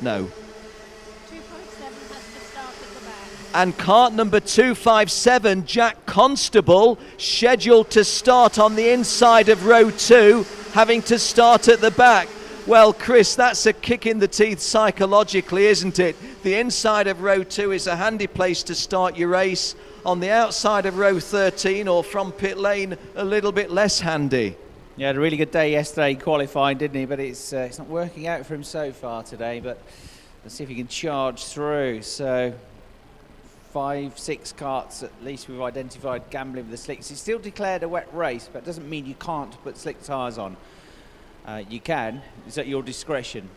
No. 257 has to start at the back. And cart number 257, Jack Constable, scheduled to start on the inside of row 2, having to start at the back. Well, Chris, that's a kick in the teeth psychologically, isn't it? The inside of row 2 is a handy place to start your race. On the outside of row 13 or from pit lane, a little bit less handy. Yeah, had a really good day yesterday qualifying, didn't he? But it's not working out for him so far today. But let's see if he can charge through. So 5, 6 carts at least we've identified gambling with the slicks. He's still declared a wet race, but it doesn't mean you can't put slick tyres on. You can, it's at your discretion,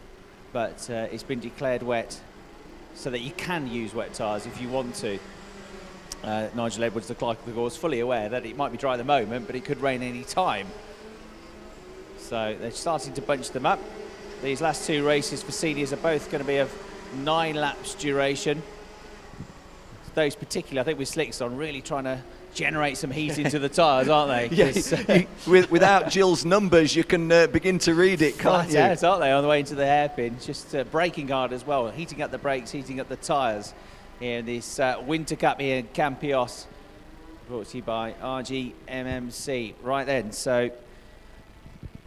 but it's been declared wet so that you can use wet tyres if you want to. Nigel Edwards, the clerk of the course, fully aware that it might be dry at the moment, but it could rain any time. So they're starting to bunch them up. These last 2 races for seniors are both going to be of 9 laps duration. Those particularly, I think with slicks on, really trying to generate some heat into the tyres, aren't they? Yeah, without Jill's numbers, you can begin to read it, can't you? Out, aren't they, on the way into the hairpin? Just braking hard as well, heating up the brakes, heating up the tyres here in this Winter Cup here in Campios, brought to you by RGMMC. Right then, so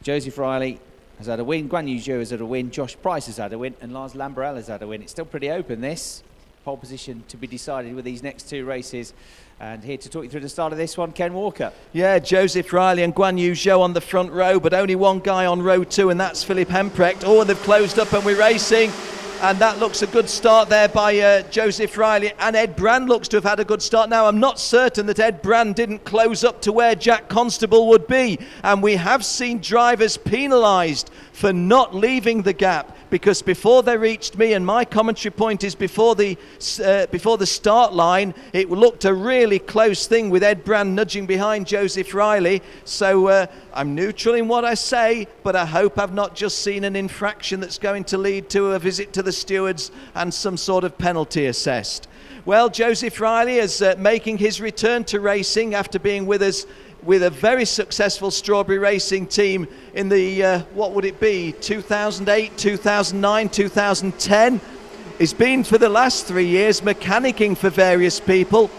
Joseph Riley has had a win, Guan Yu Zhou has had a win, Josh Price has had a win, and Lars Lambrell has had a win. It's still pretty open, this. Pole position to be decided with these next 2 races. And here to talk you through the start of this one, Ken Walker. Yeah, Joseph Riley and Guan Yu Zhou on the front row, but only one guy on row 2, and that's Philip Hemprecht. Oh, they've closed up and we're racing. And that looks a good start there by Joseph Riley. And Ed Brand looks to have had a good start. Now, I'm not certain that Ed Brand didn't close up to where Jack Constable would be. And we have seen drivers penalised for not leaving the gap, because before they reached me, and my commentary point is before the start line, it looked a really close thing with Ed Brand nudging behind Joseph Riley. So I'm neutral in what I say, but I hope I've not just seen an infraction that's going to lead to a visit to the stewards and some sort of penalty assessed. Well, Joseph Riley is making his return to racing after being with us with a very successful Strawberry Racing team in the, what would it be, 2008, 2009, 2010. He's been for the last 3 years mechanicking for various people,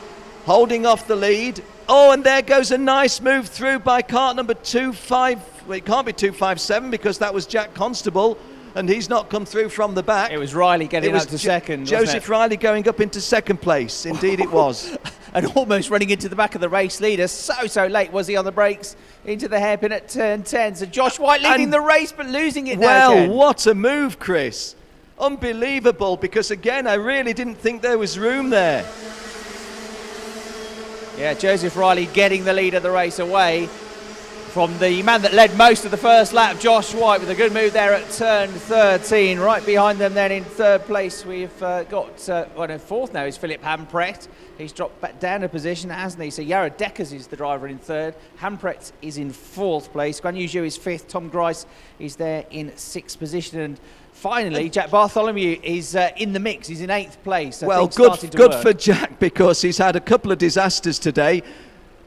holding off the lead. Oh, and there goes a nice move through by cart number 25, well, it can't be 257 because that was Jack Constable, and he's not come through from the back. It was Riley getting up to second, Joseph Riley going up into second place. Indeed it was. And almost running into the back of the race leader. So late was he on the brakes into the hairpin at turn 10. So Josh White leading the race but losing it now. Well, what a move, Chris. Unbelievable, because again, I really didn't think there was room there. Yeah, Joseph Riley getting the lead of the race away from the man that led most of the first lap, Josh White, with a good move there at turn 13. Right behind them then in third place, we've got, fourth now is Philip Hemprecht. He's dropped back down a position, hasn't he? So Yara Deckers is the driver in third. Hemprecht is in fourth place. Guan Yu Zhou is fifth. Tom Grice is there in sixth position. And finally, Jack Bartholomew is in the mix. He's in eighth place. So well, good for Jack, because he's had a couple of disasters today.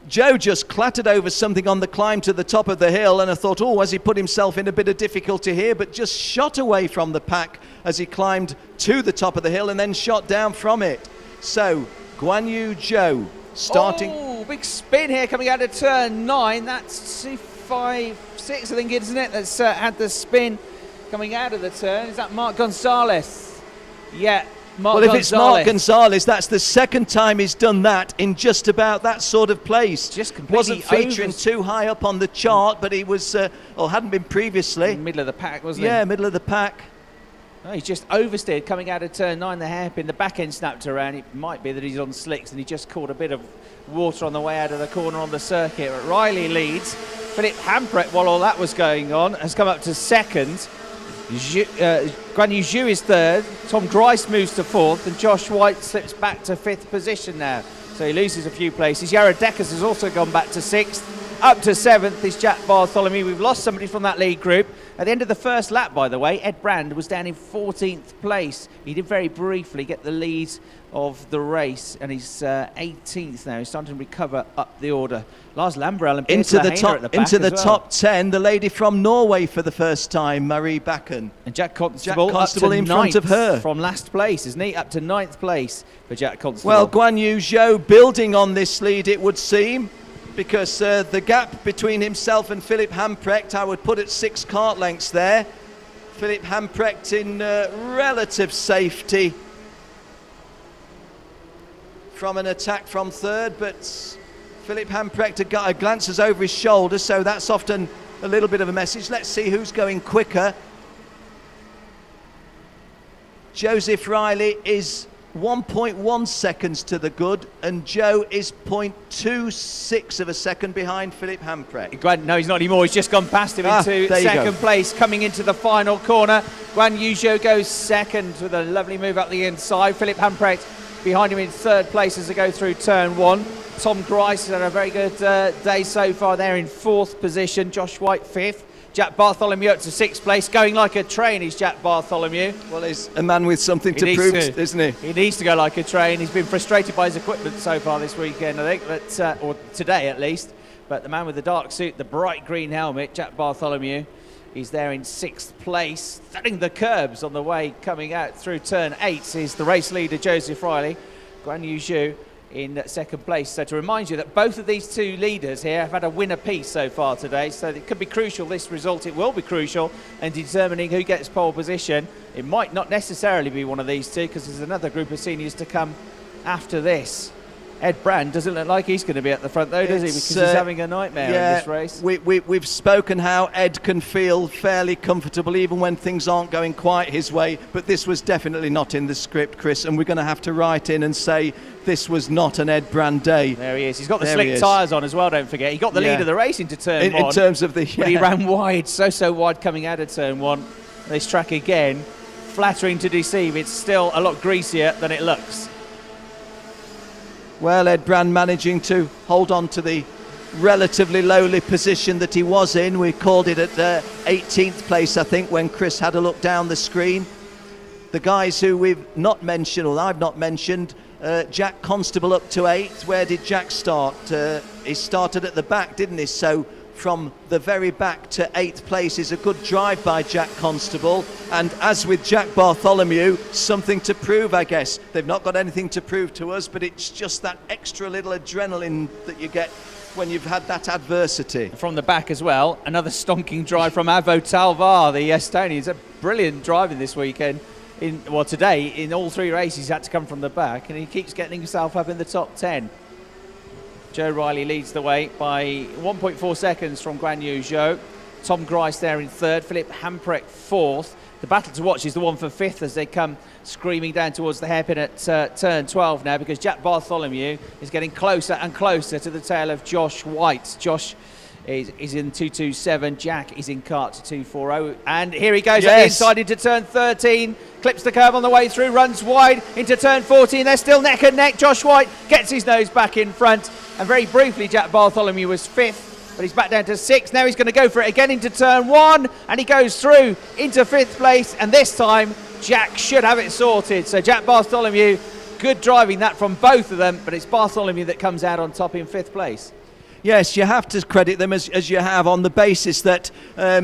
Joe just clattered over something on the climb to the top of the hill, and I thought, oh, has he put himself in a bit of difficulty here? But just shot away from the pack as he climbed to the top of the hill and then shot down from it. So Guan Yu Zhou starting. Oh, big spin here coming out of turn 9. That's 256, I think, isn't it? That's had the spin coming out of the turn. Is that Mark Gonzalez? Yeah. If it's Mark Gonzalez, that's the second time he's done that in just about that sort of place. Just completely wasn't featuring too high up on the chart, but he was, or hadn't been previously. Middle of the pack, wasn't he? Yeah, middle of the pack. Oh, he's just oversteered coming out of turn 9, the hairpin. The back end snapped around. It might be that he's on slicks and he just caught a bit of water on the way out of the corner on the circuit. But Riley leads. Philip Hemprecht, while all that was going on, has come up to second. Guan Yu Zhou is third, Tom Grice moves to fourth, and Josh White slips back to fifth position now. So he loses a few places. Yara Deckers has also gone back to sixth, Up to 7th is Jack Bartholomew. We've lost somebody from that lead group. At the end of the first lap, by the way, Ed Brand was down in 14th place. He did very briefly get the lead of the race, and he's 18th now. He's starting to recover up the order. Lars Lambrell and into the top 10, the lady from Norway for the first time, Marie Bakken. And Jack Constable in front of her. From last place, isn't he? Up to 9th place for Jack Constable. Well, Guan Yu Zhou building on this lead, it would seem, because the gap between himself and Philip Hamprecht, I would put at 6 kart lengths there. Philip Hamprecht in relative safety from an attack from third, but Philip Hamprecht glances over his shoulder, so that's often a little bit of a message. Let's see who's going quicker. Joseph Riley is 1.1 seconds to the good, and Joe is 0.26 of a second behind Philip Hamprecht. No, he's not anymore. He's just gone past him into second place. Coming into the final corner, Guan Yu Zhou goes second with a lovely move up the inside. Philip Hamprecht behind him in third place as they go through turn 1. Tom Grice has had a very good day so far. They're in 4th position. Josh White 5th. Jack Bartholomew up to 6th place. Going like a train is Jack Bartholomew. Well, he's a man with something to prove, isn't he? He needs to go like a train. He's been frustrated by his equipment so far this weekend, I think, but or today at least. But the man with the dark suit, the bright green helmet, Jack Bartholomew, he's there in 6th place. Thudding the curbs on the way coming out through turn 8 is the race leader, Joseph Riley. Guan Yu Zhou in 2nd place. So to remind you that both of these two leaders here have had a win apiece so far today, so it could be crucial, this result. It will be crucial in determining who gets pole position. It might not necessarily be one of these two, because there's another group of seniors to come after this. Ed Brand doesn't look like he's going to be at the front though, does he? Because he's having a nightmare in this race. We've spoken how Ed can feel fairly comfortable even when things aren't going quite his way, but this was definitely not in the script, Chris, and we're going to have to write in and say this was not an Ed Brand day. There he is. He's got the slick tyres on as well, don't forget. He got the lead of the race into turn 1. In terms of the... But he ran wide, so wide coming out of turn 1. This track again, flattering to deceive. It's still a lot greasier than it looks. Well, Ed Brand managing to hold on to the relatively lowly position that he was in. We called it at 18th place, I think, when Chris had a look down the screen. The guys who we've not mentioned, or I've not mentioned, Jack Constable up to 8th. Where did Jack start? He started at the back, didn't he? So from the very back to 8th place is a good drive by Jack Constable, and as with Jack Bartholomew, something to prove, I guess. They've not got anything to prove to us, but it's just that extra little adrenaline that you get when you've had that adversity. From the back as well, another stonking drive from Avo Talvar, the Estonian. He's a brilliant driving this weekend. Today, in all 3 races, he's had to come from the back, and he keeps getting himself up in the top 10. Joe Riley leads the way by 1.4 seconds from Guan Yu Zhou. Tom Grice there in 3rd, Philip Hamprecht 4th. The battle to watch is the one for 5th as they come screaming down towards the hairpin at turn 12 now, because Jack Bartholomew is getting closer and closer to the tail of Josh White. Josh is in 227, Jack is in kart 240, and here he goes at the inside into turn 13, clips the curve on the way through, runs wide into turn 14, they're still neck and neck. Josh White gets his nose back in front, and very briefly Jack Bartholomew was 5th, but he's back down to 6th. Now he's going to go for it again into turn 1, and he goes through into 5th place, and this time Jack should have it sorted. So Jack Bartholomew, good driving that from both of them, but it's Bartholomew that comes out on top in 5th place. Yes, you have to credit them as you have, on the basis that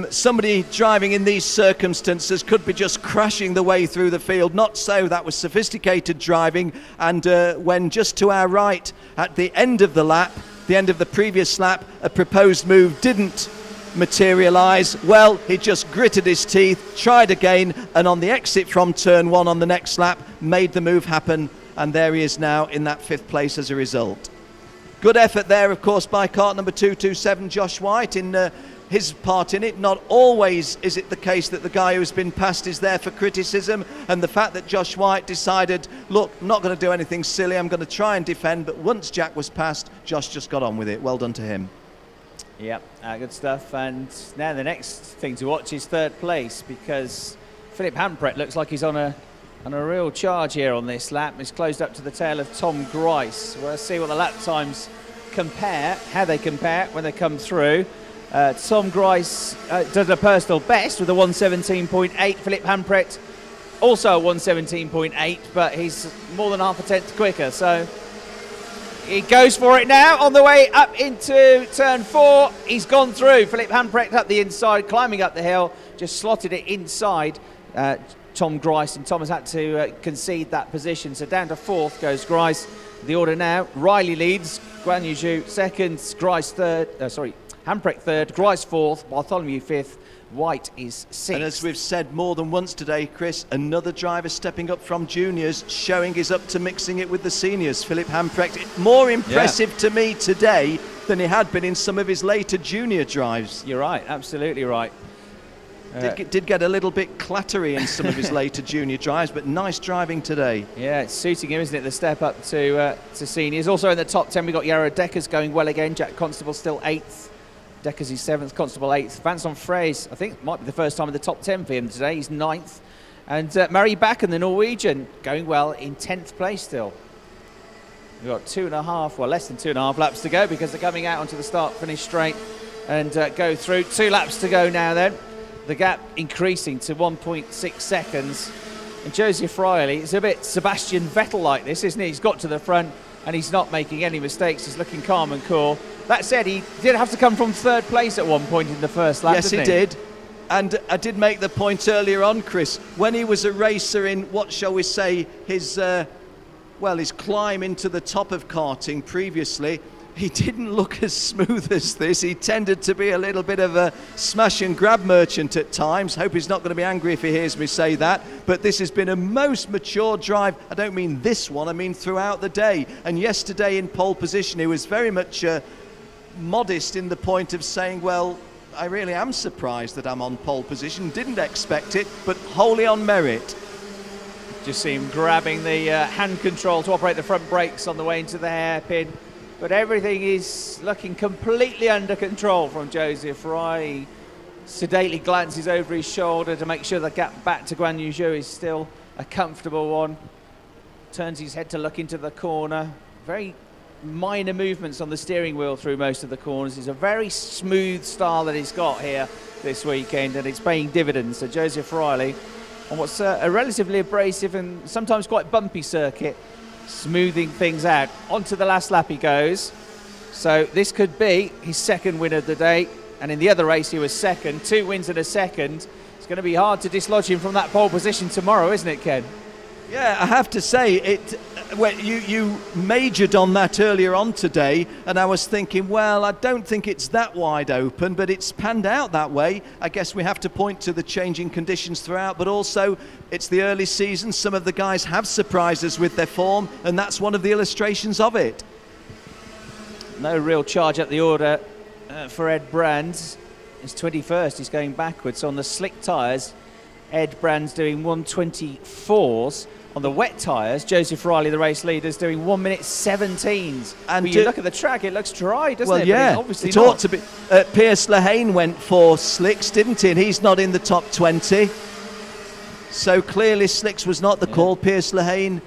somebody driving in these circumstances could be just crashing the way through the field. Not so, that was sophisticated driving, and when just to our right at the end of the lap, the end of the previous lap, a proposed move didn't materialise, well, he just gritted his teeth, tried again, and on the exit from turn 1 on the next lap, made the move happen, and there he is now in that 5th place as a result. Good effort there, of course, by kart number 227, Josh White, in his part in it. Not always is it the case that the guy who's been passed is there for criticism, and the fact that Josh White decided, look, I'm not going to do anything silly, I'm going to try and defend, but once Jack was passed, Josh just got on with it. Well done to him. Yep, good stuff. And now the next thing to watch is 3rd place, because Philip Hamprecht looks like he's on a real charge here on this lap. He's closed up to the tail of Tom Grice. We'll see what the lap times compare, how they compare when they come through. Tom Grice does a personal best with a 1:17.8. Philip Hamprecht also a 1:17.8, but he's more than half a tenth quicker. So he goes for it now on the way up into turn 4. He's gone through. Philip Hamprecht up the inside, climbing up the hill, just slotted it inside Tom Grice, and Tom has had to concede that position. So down to 4th goes Grice. The order now: Riley leads, Guan Yu Zhou second, Grice third. Hamprecht third, Grice 4th, Bartholomew 5th, White is 6th. And as we've said more than once today, Chris, another driver stepping up from juniors, showing he's up to mixing it with the seniors. Philip Hamprecht, more impressive to me today than he had been in some of his later junior drives. You're right, absolutely right. Did get a little bit clattery in some of his later junior drives, but nice driving today. Yeah, it's suiting him, isn't it, the step up to seniors. Also in the top 10, we've got Yarrow Deckers going well again. Jack Constable still 8th. Deckers is 7th, Constable 8th. Vincent Fraze, I think, might be the first time in the top 10 for him today. He's 9th. And Murray Backen, the Norwegian, going well in 10th place still. We've got less than 2.5 laps to go, because they're coming out onto the start-finish straight and go through. 2 laps to go now then. The gap increasing to 1.6 seconds. And Joseph Riley, it's a bit Sebastian Vettel-like this, isn't he? He's got to the front and he's not making any mistakes. He's looking calm and cool. That said, he did have to come from 3rd place at one point in the first lap, yes, didn't he did. And I did make the point earlier on, Chris, when he was a racer in, what shall we say, his climb into the top of karting previously, he didn't look as smooth as this. He tended to be a little bit of a smash and grab merchant at times. Hope he's not going to be angry if he hears me say that. But this has been a most mature drive. I don't mean this one, I mean throughout the day. And yesterday in pole position, he was very much modest in the point of saying, well, I really am surprised that I'm on pole position. Didn't expect it, but wholly on merit. Just see him grabbing the hand control to operate the front brakes on the way into the hairpin. But everything is looking completely under control from Joseph Riley. Sedately glances over his shoulder to make sure the gap back to Guan Yu Zhou is still a comfortable one. Turns his head to look into the corner. Very minor movements on the steering wheel through most of the corners. It's a very smooth style that he's got here this weekend, and it's paying dividends. So Joseph Riley, on what's a relatively abrasive and sometimes quite bumpy circuit, smoothing things out. Onto the last lap he goes. So this could be his 2nd win of the day, and in the other race he was 2nd. 2 wins and a 2nd. It's going to be hard to dislodge him from that pole position tomorrow, isn't it, Ken? Yeah, I have to say, you majored on that earlier on today, and I was thinking, well, I don't think it's that wide open, but it's panned out that way. I guess we have to point to the changing conditions throughout, but also it's the early season. Some of the guys have surprised us with their form, and that's one of the illustrations of it. No real charge at the order for Ed Brands. He's 21st, he's going backwards on the slick tyres. Ed Brands doing 1:24s. On the wet tyres, Joseph Riley, the race leader, is doing 1:17s. And when you look at the track, it looks dry, doesn't it? Well, yeah, obviously it ought to be. Pierce Lehane went for slicks, didn't he? And he's not in the top 20. So clearly slicks was not the call. Pierce Lehane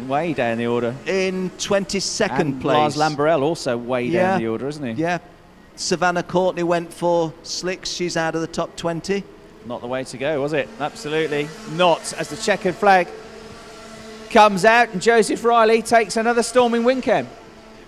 way down the order. In 22nd place. Lars Lambrell also way down the order, isn't he? Yeah. Savannah Courtney went for slicks. She's out of the top 20. Not the way to go, was it? Absolutely not. As the checkered flag comes out and Joseph Riley takes another storming win, Ken.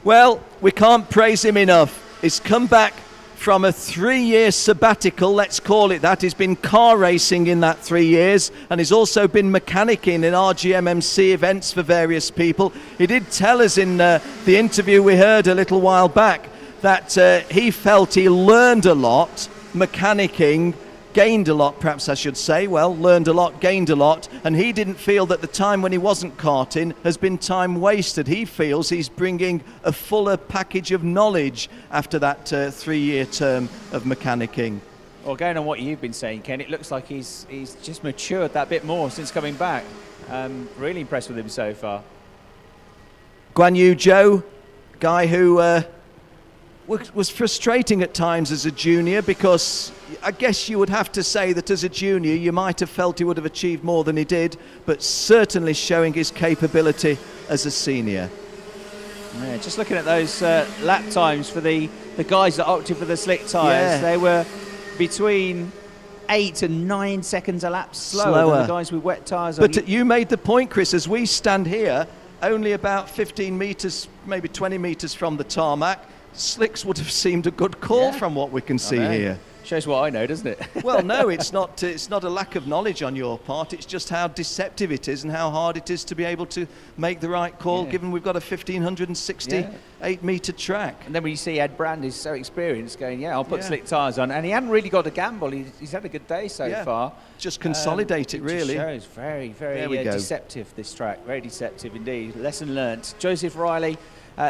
Well, we can't praise him enough. He's come back from a 3-year sabbatical, let's call it that. He's been car racing in that 3 years, and he's also been mechanicking in RGMMC events for various people. He did tell us in the interview we heard a little while back that he felt he learned a lot mechanicking, gained a lot, perhaps I should say. Well, learned a lot, gained a lot, and he didn't feel that the time when he wasn't karting has been time wasted. He feels he's bringing a fuller package of knowledge after that 3-year term of mechanicking. Well, going on what you've been saying, Ken, it looks like he's just matured that bit more since coming back. Really impressed with him so far. Guan Yu Zhou, guy who was frustrating at times as a junior, because I guess you would have to say that as a junior you might have felt he would have achieved more than he did, but certainly showing his capability as a senior. Yeah, just looking at those lap times for the guys that opted for the slick tyres, Yeah. they were between 8 and 9 seconds a lap slower than the guys with wet tyres. But you made the point, Chris, as we stand here, only about 15 metres, maybe 20 metres from the tarmac, slicks would have seemed a good call from what we can see here. Shows what I know, doesn't it? Well, no, it's not a lack of knowledge on your part. It's just how deceptive it is and how hard it is to be able to make the right call, given we've got a 1,568-metre track. And then when you see Ed Brand is so experienced going, I'll put slick tyres on. And he hadn't really got a gamble. He's had a good day so far. Just consolidate it, really. Shows very, very There we go. deceptive, this track. Very deceptive indeed. Lesson learnt. Joseph Riley,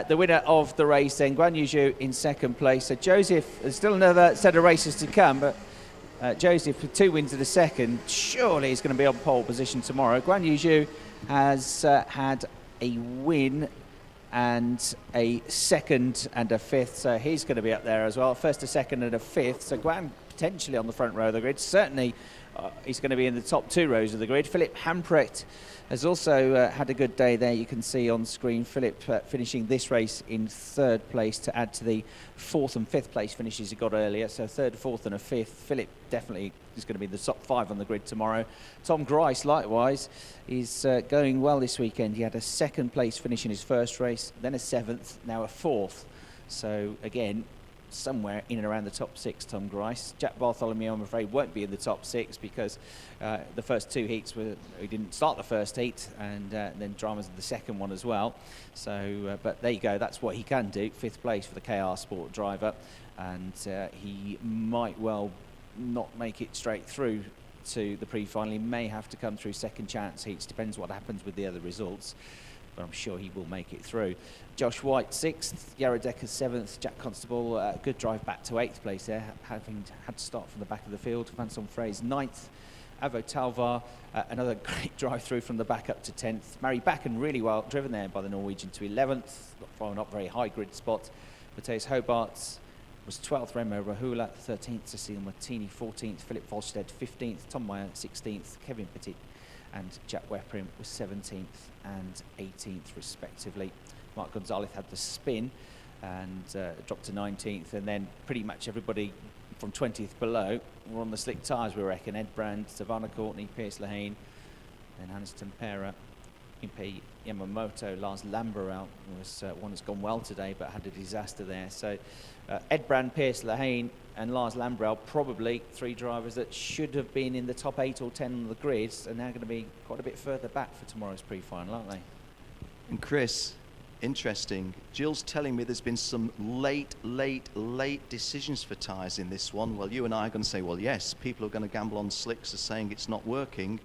the winner of the race then. Guan Yu Zhu in second place. So Joseph, there's still another set of races to come, but Joseph with 2 wins in the second, surely he's going to be on pole position tomorrow. Guan Yu Zhu has had a win and a second and a fifth, so he's going to be up there as well. First, a second and a fifth, so Guan potentially on the front row of the grid. Certainly he's going to be in the top 2 rows of the grid. Philip Hamprecht has also had a good day there. You can see on screen Philip finishing this race in 3rd place to add to the 4th and 5th place finishes he got earlier. So 3rd, 4th and a 5th. Philip definitely is going to be in the top 5 on the grid tomorrow. Tom Grice, likewise, is going well this weekend. He had a 2nd place finish in his first race, then a 7th, now a 4th. So again, somewhere in and around the top 6, Tom Grice. Jack Bartholomew, I'm afraid, won't be in the top 6 because the first 2 heats he didn't start the first heat, and then dramas in the second one as well. So, but there you go, that's what he can do. 5th place for the KR Sport driver, and he might well not make it straight through to the pre-final. He may have to come through second chance heats, depends what happens with the other results, but I'm sure he will make it through. Josh White 6th, Jarrod Decker 7th, Jack Constable, good drive back to 8th place there, having had to start from the back of the field. Vincent Fraze 9th, Avo Talvar, another great drive through from the back up to 10th. Murray Backen really well driven there by the Norwegian to 11th, following up very high grid spot. Matthias Hobart was 12th, Remo Rahula 13th, Cecile Martini 14th, Philip Volstead 15th, Tom Meyer 16th, Kevin Petit and Jack Weprin was 17th and 18th respectively. Mark Gonzalez had the spin and dropped to 19th, and then pretty much everybody from 20th below were on the slick tyres, we reckon. Ed Brand, Savannah Courtney, Pierce Lehane, then Hannes Tempera, Impei Yamamoto, Lars Lambrell was one that's gone well today but had a disaster there. So Ed Brand, Pierce Lehane and Lars Lambrell, probably 3 drivers that should have been in the top 8 or 10 on the grids, are now going to be quite a bit further back for tomorrow's pre-final, aren't they? And Chris, interesting, Jill's telling me there's been some late decisions for tyres in this one. Well, you and I are going to say, well, yes, people who are going to gamble on slicks are saying it's not working.